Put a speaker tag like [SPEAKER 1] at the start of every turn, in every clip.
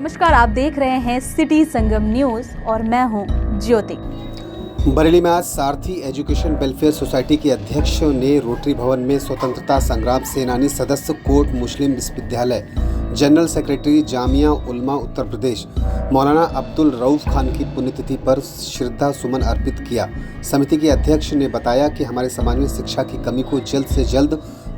[SPEAKER 1] नमस्कार, आप देख रहे हैं सिटी संगम न्यूज और मैं हूं ज्योति।
[SPEAKER 2] बरेली में आज सारथी एजुकेशन वेलफेयर सोसाइटी के अध्यक्ष ने रोटरी भवन में स्वतंत्रता संग्राम सेनानी सदस्य कोट मुस्लिम विश्वविद्यालय जनरल सेक्रेटरी जामिया उलमा उत्तर प्रदेश मौलाना अब्दुल रऊफ खान की पुण्यतिथि पर श्रद्धा सुमन अर्पित किया। समिति के अध्यक्ष ने बताया कि हमारे समाज में शिक्षा की कमी को जल्द से जल्द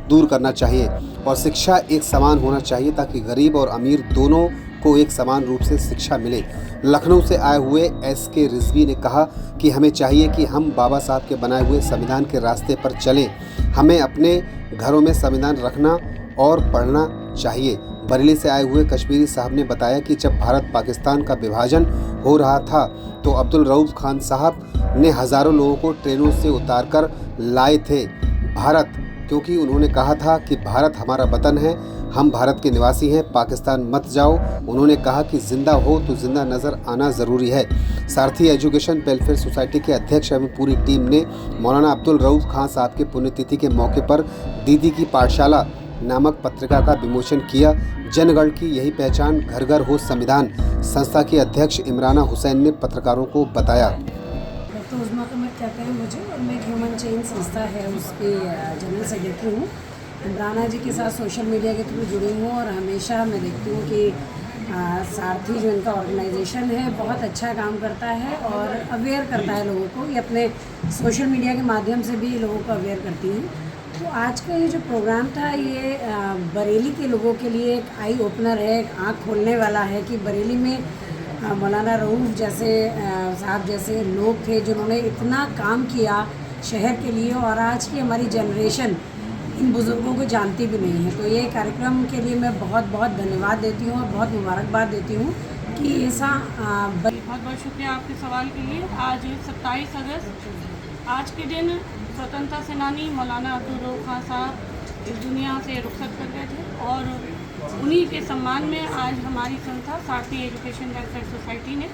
[SPEAKER 2] दूर करना चाहिए और शिक्षा एक समान होना चाहिए ताकि गरीब और अमीर दोनों को एक समान रूप से शिक्षा मिले। लखनऊ से आए हुए SK रिजवी ने कहा कि हमें चाहिए कि हम बाबा साहब के बनाए हुए संविधान के रास्ते पर चलें। हमें अपने घरों में संविधान रखना और पढ़ना चाहिए। बरेली से आए हुए कश्मीरी साहब ने बताया कि जब भारत पाकिस्तान का विभाजन हो रहा था तो अब्दुल रऊफ खान साहब ने हज़ारों लोगों को ट्रेनों से उतारकर लाए थे भारत, क्योंकि उन्होंने कहा था कि भारत हमारा वतन है, हम भारत के निवासी हैं, पाकिस्तान मत जाओ। उन्होंने कहा कि जिंदा हो तो जिंदा नज़र आना ज़रूरी है। सारथी एजुकेशन वेलफेयर सोसाइटी के अध्यक्ष एवं पूरी टीम ने मौलाना अब्दुल रऊफ खान साहब के पुण्यतिथि के मौके पर दीदी की पाठशाला नामक पत्रिका का विमोचन किया। जनगण की यही पहचान, घर घर हो संविधान। संस्था के अध्यक्ष इमराना हुसैन ने पत्रकारों को बताया।
[SPEAKER 3] तो उज़्मा कमर कहते हैं मुझे और मैं ह्यूमन चेन संस्था है उसकी जनरल सेक्रेटरी हूँ। इमराना जी के साथ सोशल मीडिया के थ्रू जुड़ी हूँ और हमेशा मैं देखती हूँ कि सारथी जो इनका ऑर्गेनाइजेशन है बहुत अच्छा काम करता है और अवेयर करता है लोगों को। ये अपने सोशल मीडिया के माध्यम से भी लोगों को अवेयर करती हैं। तो आज का ये जो प्रोग्राम था ये बरेली के लोगों के लिए एक आई ओपनर है, एक आँख खोलने वाला है कि बरेली में मौलाना रऊफ जैसे साहब जैसे लोग थे जिन्होंने इतना काम किया शहर के लिए और आज की हमारी जनरेशन इन बुज़ुर्गों को जानती भी नहीं है। तो ये कार्यक्रम के लिए मैं बहुत बहुत धन्यवाद देती हूँ और बहुत मुबारकबाद देती हूँ कि ऐसा
[SPEAKER 4] बहुत बहुत शुक्रिया आपके सवाल के लिए। आज 27 अगस्त आज के दिन स्वतंत्रता सेनानी मौलाना अब्दुल रऊफ खान साहब इस दुनिया से रुखसत कर गए थे और उन्हीं के सम्मान में आज हमारी संस्था सारथी एजुकेशन वेलफेयर सोसाइटी ने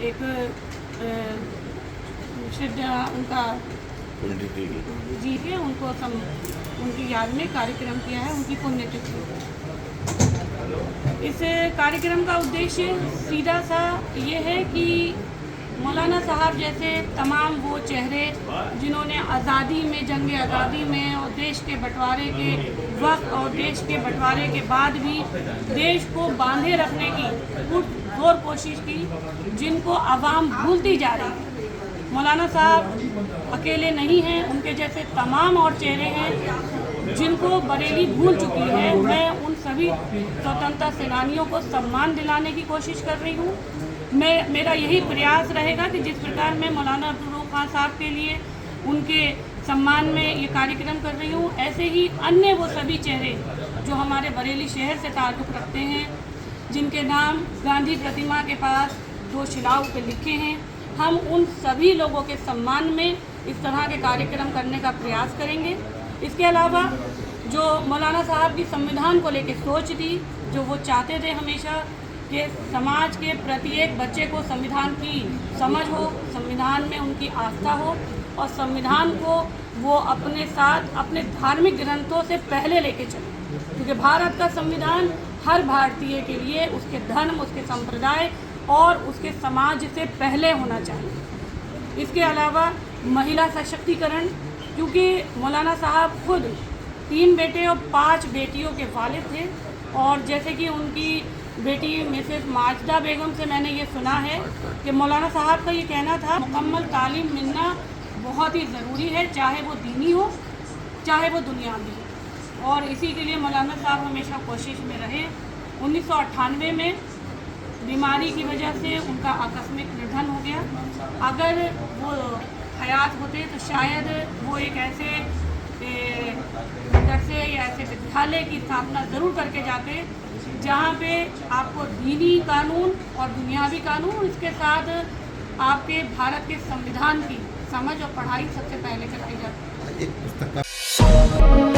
[SPEAKER 4] एक उनका जी के उनको उनकी याद में कार्यक्रम किया है, उनकी पुण्यतिथि। इस कार्यक्रम का उद्देश्य सीधा सा ये है कि मौलाना साहब जैसे तमाम वो चेहरे जिन्होंने आज़ादी में, जंग आज़ादी में और देश के बंटवारे के वक्त और देश के बंटवारे के बाद भी देश को बांधे रखने की पुरजोर कोशिश की, जिनको आवाम भूलती जा रही है। मौलाना साहब अकेले नहीं हैं, उनके जैसे तमाम और चेहरे हैं जिनको बरेली भूल चुकी है। मैं उन सभी स्वतंत्रता सेनानियों को सम्मान दिलाने की कोशिश कर रही हूँ। मेरा यही प्रयास रहेगा कि जिस प्रकार मैं मौलाना अब्दुल रऊफ खान साहब के लिए उनके सम्मान में ये कार्यक्रम कर रही हूँ, ऐसे ही अन्य वो सभी चेहरे जो हमारे बरेली शहर से ताल्लुक़ रखते हैं, जिनके नाम गांधी प्रतिमा के पास 2 शिलाओं पे लिखे हैं, हम उन सभी लोगों के सम्मान में इस तरह के कार्यक्रम करने का प्रयास करेंगे। इसके अलावा जो मौलाना साहब की संविधान को लेकर सोच थी, जो वो चाहते थे हमेशा कि समाज के प्रत्येक बच्चे को संविधान की समझ हो, संविधान में उनकी आस्था हो और संविधान को वो अपने साथ अपने धार्मिक ग्रंथों से पहले लेके चले, क्योंकि भारत का संविधान हर भारतीय के लिए उसके धर्म, उसके संप्रदाय और उसके समाज से पहले होना चाहिए। इसके अलावा महिला सशक्तिकरण, क्योंकि मौलाना साहब खुद 3 बेटे और 5 बेटियों के वालिद थे और जैसे कि उनकी बेटी मिसेस माजिदा बेगम से मैंने ये सुना है कि मौलाना साहब का ये कहना था मुकम्मल तालीम मिलना बहुत ही ज़रूरी है, चाहे वो दीनी हो चाहे वो दुनियावी हो, और इसी के लिए मौलाना साहब हमेशा कोशिश में रहे। 1998 में बीमारी की वजह से उनका आकस्मिक निधन हो गया। अगर वो हयात होते तो शायद वो एक ऐसे मदरसे या ऐसे विद्यालय की स्थापना ज़रूर करके जाते जहाँ पे आपको दीनी कानून और दुनियावी कानून, इसके साथ आपके भारत के संविधान की समझ और पढ़ाई सबसे पहले कराई जाती है।